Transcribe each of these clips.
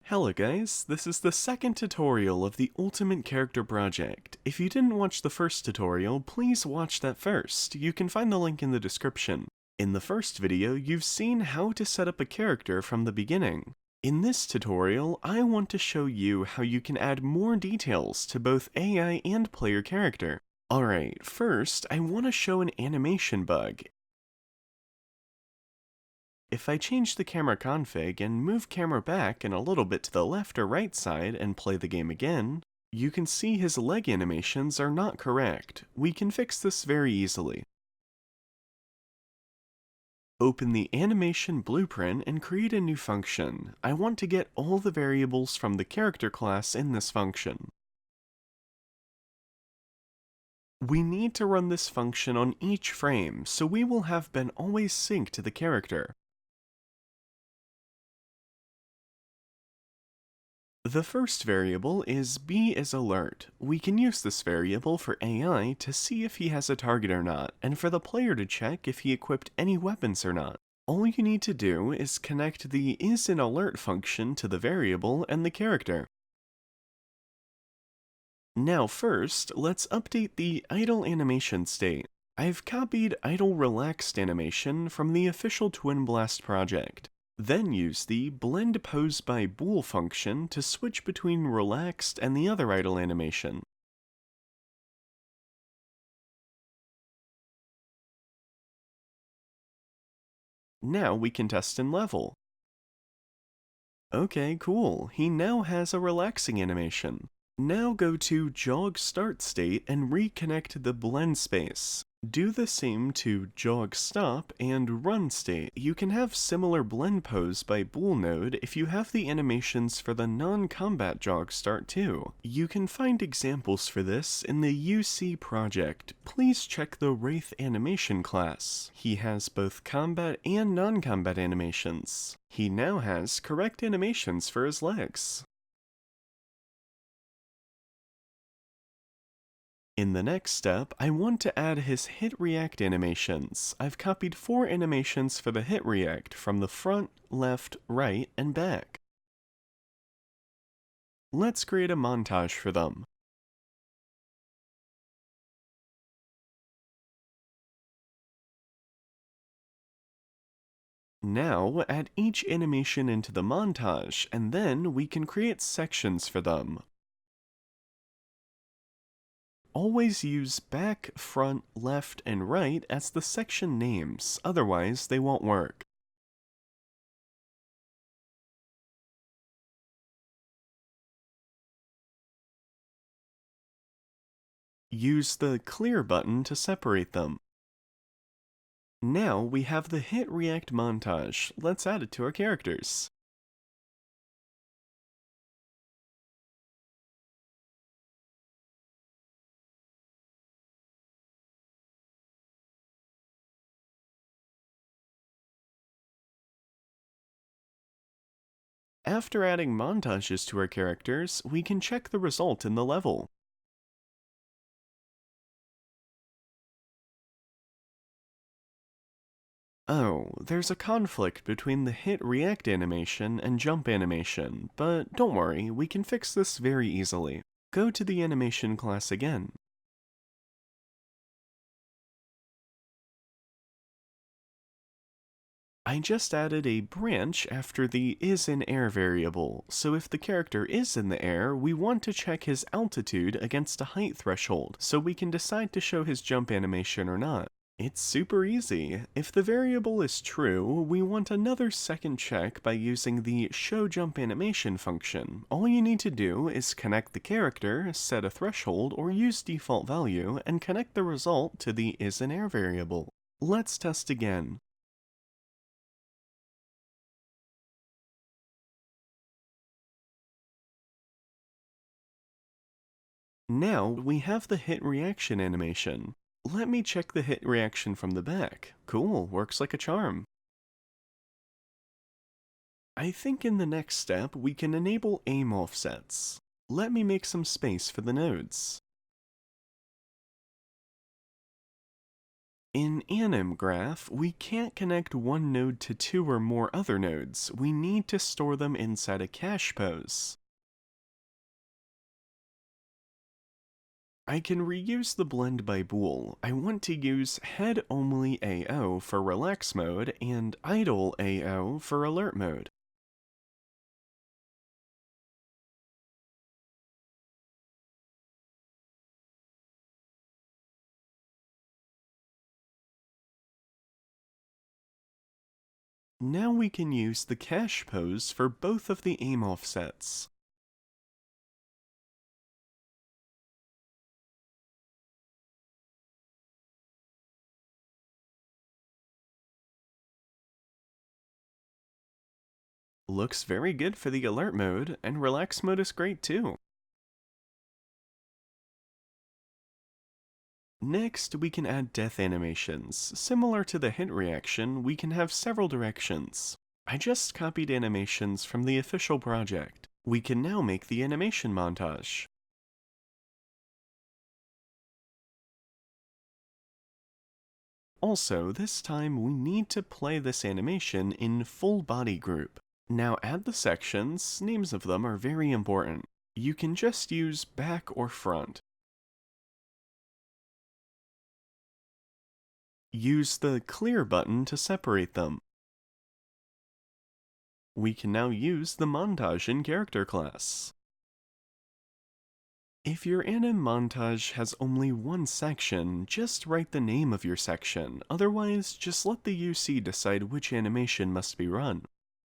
Hello guys, this is the second tutorial of the Ultimate Character Project. If you didn't watch the first tutorial, please watch that first. You can find the link in the description. In the first video, you've seen how to set up a character from the beginning. In this tutorial, I want to show you how you can add more details to both AI and player character. Alright, first, I want to show an animation bug. If I change the camera config and move camera back and a little bit to the left or right side and play the game again, you can see his leg animations are not correct. We can fix this very easily. Open the animation blueprint and create a new function. I want to get all the variables from the character class in this function. We need to run this function on each frame, so we will have been always synced to the character. The first variable is b_alert. We can use this variable for AI to see if he has a target or not, and for the player to check if he equipped any weapons or not. All you need to do is connect the isInAlert function to the variable and the character. Now first, let's update the idle animation state. I've copied idle relaxed animation from the official Twin Blast project. Then use the blend pose by bool function to switch between relaxed and the other idle animation. Now we can test in level. Okay, cool. He now has a relaxing animation. Now go to jog start state and reconnect the blend space. Do the same to jog stop and run state. You can have similar blend pose by bool node if you have the animations for the non-combat jog start too. You can find examples for this in the UC project. Please check the Wraith animation class. He has both combat and non-combat animations. He now has correct animations for his legs. In the next step, I want to add his hit react animations. I've copied 4 animations for the hit react from the front, left, right, and back. Let's create a montage for them. Now, add each animation into the montage, and then we can create sections for them. Always use back, front, left, and right as the section names, otherwise they won't work. Use the clear button to separate them. Now we have the hit react montage. Let's add it to our characters. After adding montages to our characters, we can check the result in the level. Oh, there's a conflict between the hit react animation and jump animation, but don't worry, we can fix this very easily. Go to the animation class again. I just added a branch after the isInAir variable, so if the character is in the air, we want to check his altitude against a height threshold, so we can decide to show his jump animation or not. It's super easy. If the variable is true, we want another second check by using the showJumpAnimation function. All you need to do is connect the character, set a threshold, or use default value, and connect the result to the isInAir variable. Let's test again. Now we have the hit reaction animation. Let me check the hit reaction from the back. Cool, works like a charm. I think in the next step we can enable aim offsets. Let me make some space for the nodes. In anim graph, we can't connect one node to two or more other nodes. We need to store them inside a cache pose. I can reuse the blend by bool. I want to use head only AO for relax mode and idle AO for alert mode. Now we can use the cache pose for both of the aim offsets. Looks very good for the alert mode, and relax mode is great too. Next, we can add death animations. Similar to the hit reaction, we can have several directions. I just copied animations from the official project. We can now make the animation montage. Also, this time we need to play this animation in full body group. Now add the sections, names of them are very important. You can just use back or front. Use the clear button to separate them. We can now use the montage in character class. If your anim montage has only one section, just write the name of your section, otherwise just let the UC decide which animation must be run.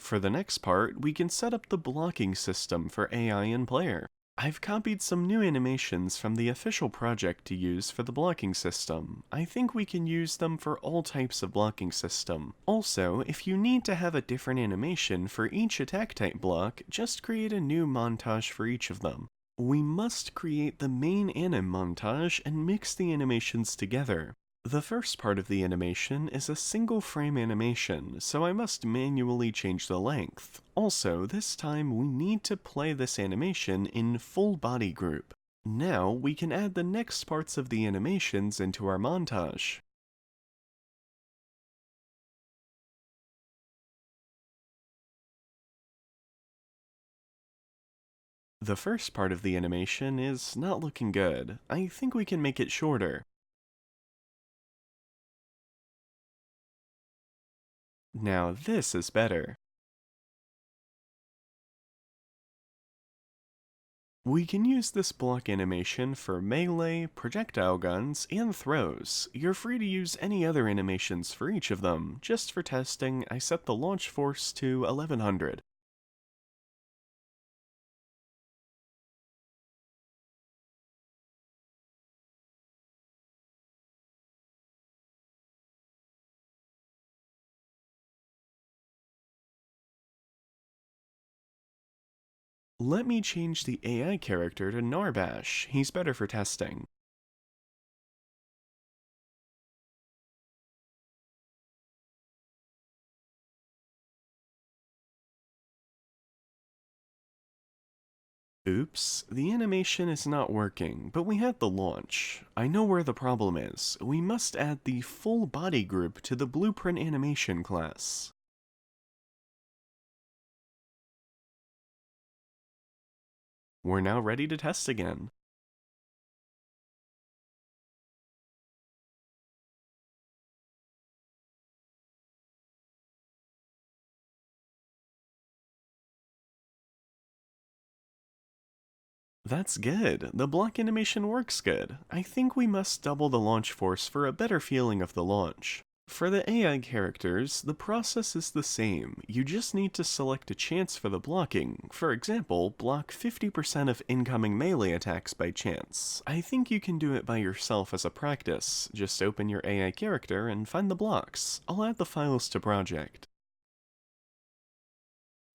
For the next part, we can set up the blocking system for AI and player. I've copied some new animations from the official project to use for the blocking system. I think we can use them for all types of blocking system. Also, if you need to have a different animation for each attack type block, just create a new montage for each of them. We must create the main anim montage and mix the animations together. The first part of the animation is a single frame animation, so I must manually change the length. Also, this time we need to play this animation in full body group. Now we can add the next parts of the animations into our montage. The first part of the animation is not looking good. I think we can make it shorter. Now this is better. We can use this block animation for melee, projectile guns, and throws. You're free to use any other animations for each of them. Just for testing, I set the launch force to 1100. Let me change the AI character to Narbash. He's better for testing. Oops, the animation is not working, but we had the launch. I know where the problem is. We must add the full body group to the blueprint animation class. We're now ready to test again. That's good. The block animation works good. I think we must double the launch force for a better feeling of the launch. For the AI characters, the process is the same. You just need to select a chance for the blocking. For example, block 50% of incoming melee attacks by chance. I think you can do it by yourself as a practice. Just open your AI character and find the blocks. I'll add the files to project.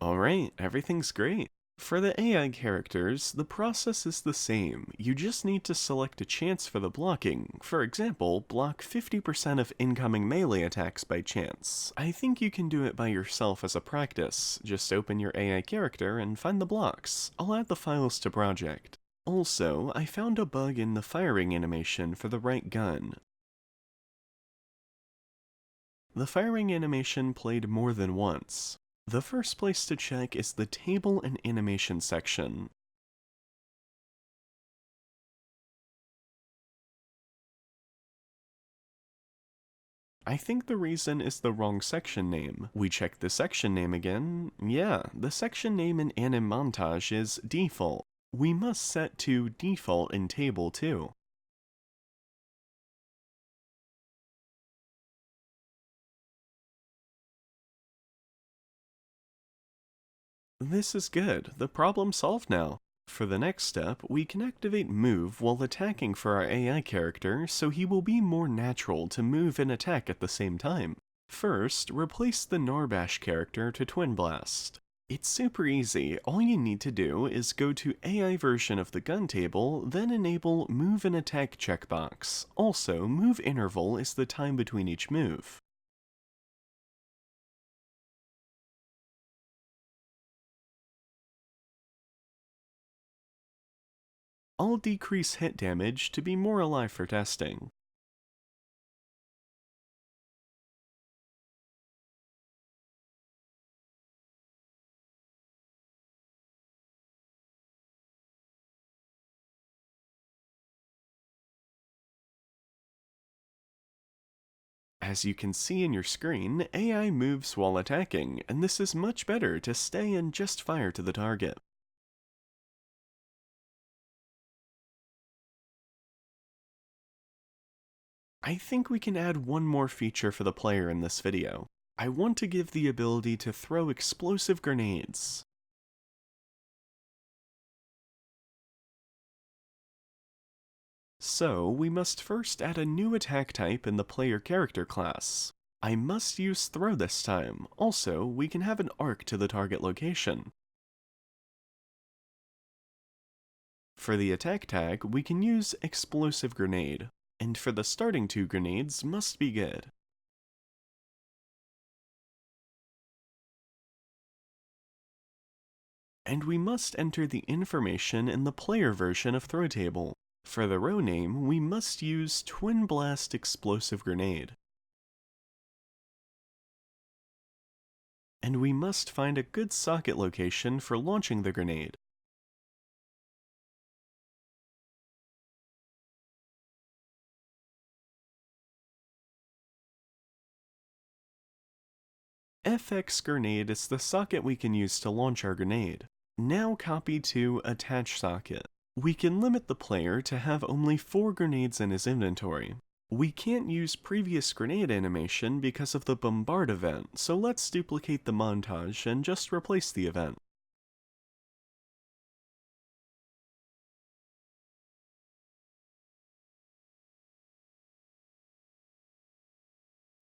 Alright, everything's great. For the AI characters, the process is the same. You just need to select a chance for the blocking. For example, block 50% of incoming melee attacks by chance. I think you can do it by yourself as a practice. Just open your AI character and find the blocks. I'll add the files to project. Also, I found a bug in the firing animation for the right gun. The firing animation played more than once. The first place to check is the table and animation section. I think the reason is the wrong section name. We check the section name again. Yeah, the section name in Anim Montage is default. We must set to default in table too. This is good, the problem's solved now. For the next step, we can activate move while attacking for our AI character so he will be more natural to move and attack at the same time. First, replace the Narbash character to Twin Blast. It's super easy, all you need to do is go to AI version of the gun table, then enable move and attack checkbox. Also, move interval is the time between each move. I'll decrease hit damage to be more alive for testing. As you can see in your screen, AI moves while attacking, and this is much better to stay and just fire to the target. I think we can add one more feature for the player in this video. I want to give the ability to throw explosive grenades. So, we must first add a new attack type in the player character class. I must use throw this time. Also, we can have an arc to the target location. For the attack tag, we can use explosive grenade. And for the starting two grenades, must be good. And we must enter the information in the player version of throw table. For the row name, we must use Twin Blast Explosive Grenade. And we must find a good socket location for launching the grenade. FX Grenade is the socket we can use to launch our grenade. Now copy to Attach Socket. We can limit the player to have only 4 grenades in his inventory. We can't use previous grenade animation because of the bombard event, so let's duplicate the montage and just replace the event.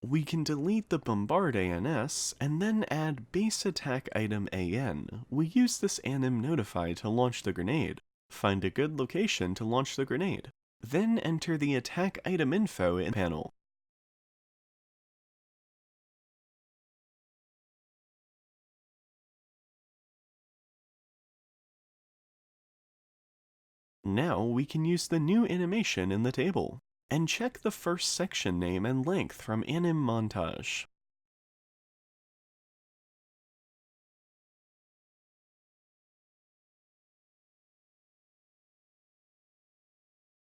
We can delete the bombard ANS and then add base attack item AN. We use this anim notify to launch the grenade. Find a good location to launch the grenade. Then enter the attack item info in panel. Now we can use the new animation in the table, and check the first section name and length from Anim Montage.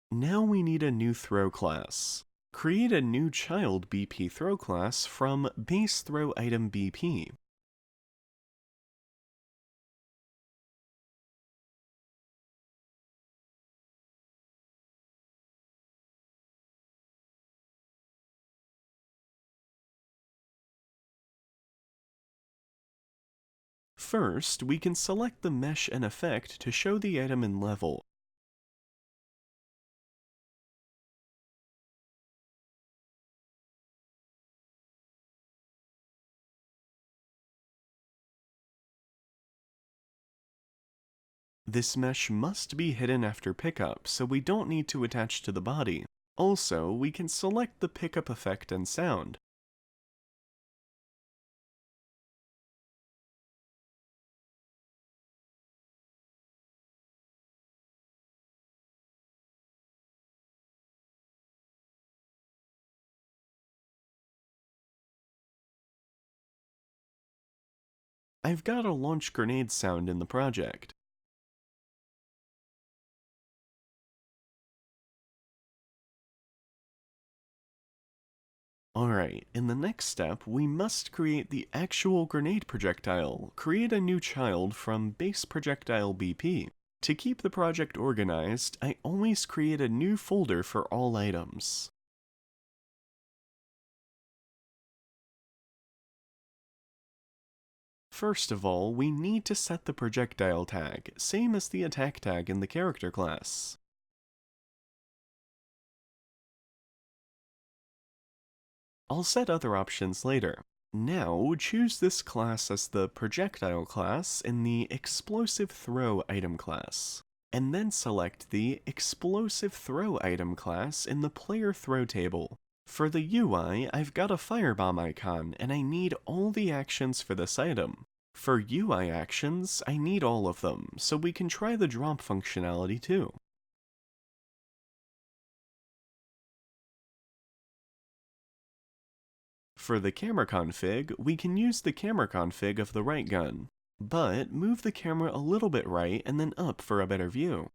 Now we need a new throw class. Create a new child BP throw class from base throw item BP. First, we can select the mesh and effect to show the item in level. This mesh must be hidden after pickup, so we don't need to attach to the body. Also, we can select the pickup effect and sound. I've got a launch grenade sound in the project. Alright, in the next step, we must create the actual grenade projectile. Create a new child from base projectile BP. To keep the project organized, I always create a new folder for all items. First of all, we need to set the projectile tag, same as the attack tag in the character class. I'll set other options later. Now, choose this class as the projectile class in the explosive throw item class, and then select the explosive throw item class in the player throw table. For the UI, I've got a firebomb icon, and I need all the actions for this item. For UI actions, I need all of them, so we can try the drop functionality too. For the camera config, we can use the camera config of the right gun, but move the camera a little bit right and then up for a better view.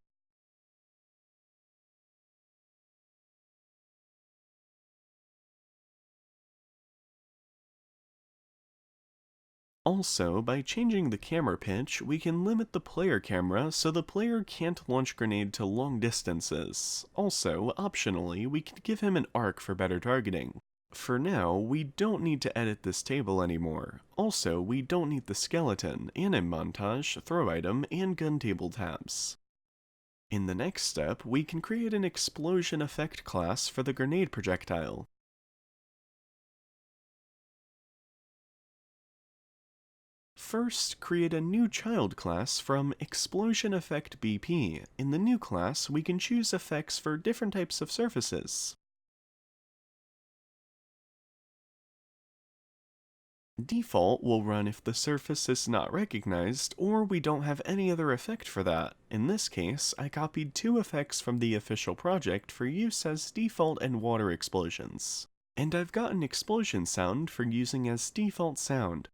Also, by changing the camera pitch, we can limit the player camera so the player can't launch grenade to long distances. Also, optionally, we can give him an arc for better targeting. For now, we don't need to edit this table anymore. Also, we don't need the skeleton, anim montage, throw item, and gun table tabs. In the next step, we can create an explosion effect class for the grenade projectile. First, create a new child class from Explosion Effect BP. In the new class, we can choose effects for different types of surfaces. Default will run if the surface is not recognized, or we don't have any other effect for that. In this case, I copied two effects from the official project for use as default and water explosions. And I've got an explosion sound for using as default sound.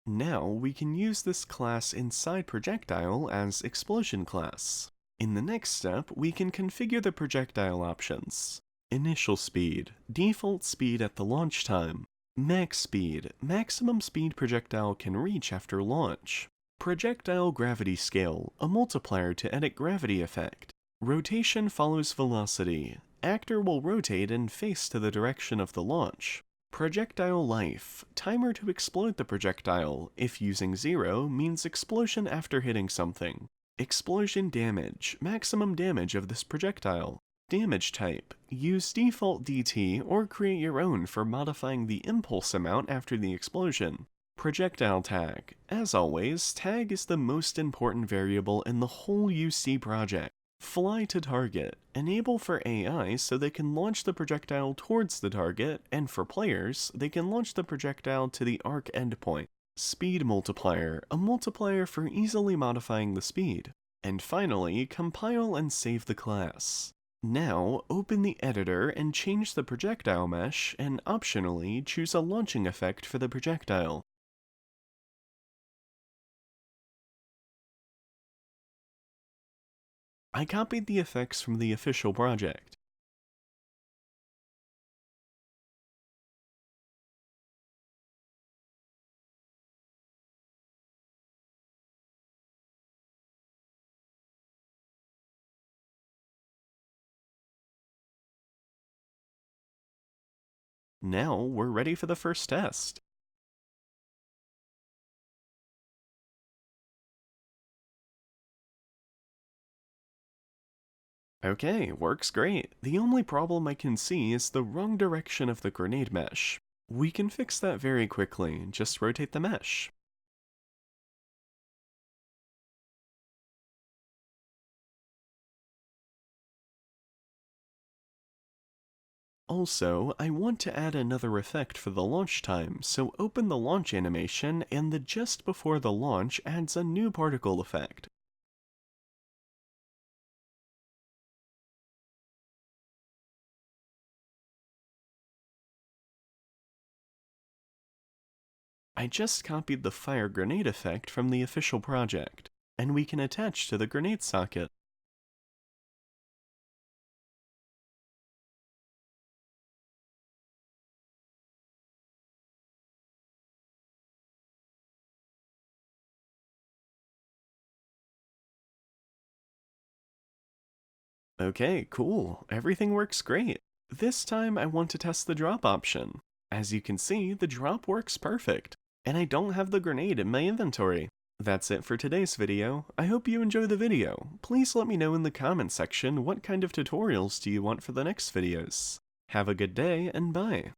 Now we can use this class inside projectile as explosion class. In the next step, we can configure the projectile options. Initial speed, default speed at the launch time. Max speed, maximum speed projectile can reach after launch. Projectile gravity scale, a multiplier to edit gravity effect. Rotation follows velocity. Actor will rotate and face to the direction of the launch. Projectile life, timer to explode the projectile, if using 0 means explosion after hitting something. Explosion damage, maximum damage of this projectile. Damage type, use default DT or create your own for modifying the impulse amount after the explosion. Projectile tag, as always, tag is the most important variable in the whole UC project. Fly to target, enable for AI so they can launch the projectile towards the target, and for players, they can launch the projectile to the arc endpoint. Speed multiplier, a multiplier for easily modifying the speed. And finally, compile and save the class. Now, open the editor and change the projectile mesh, and optionally choose a launching effect for the projectile. I copied the effects from the official project. Now we're ready for the first test. Okay, works great. The only problem I can see is the wrong direction of the grenade mesh. We can fix that very quickly, just rotate the mesh. Also, I want to add another effect for the launch time, so open the launch animation and the just before the launch adds a new particle effect. I just copied the fire grenade effect from the official project, and we can attach to the grenade socket. Okay, cool. Everything works great. This time I want to test the drop option. As you can see, the drop works perfect, and I don't have the grenade in my inventory. That's it for today's video. I hope you enjoy the video. Please let me know in the comment section what kind of tutorials do you want for the next videos. Have a good day, and bye.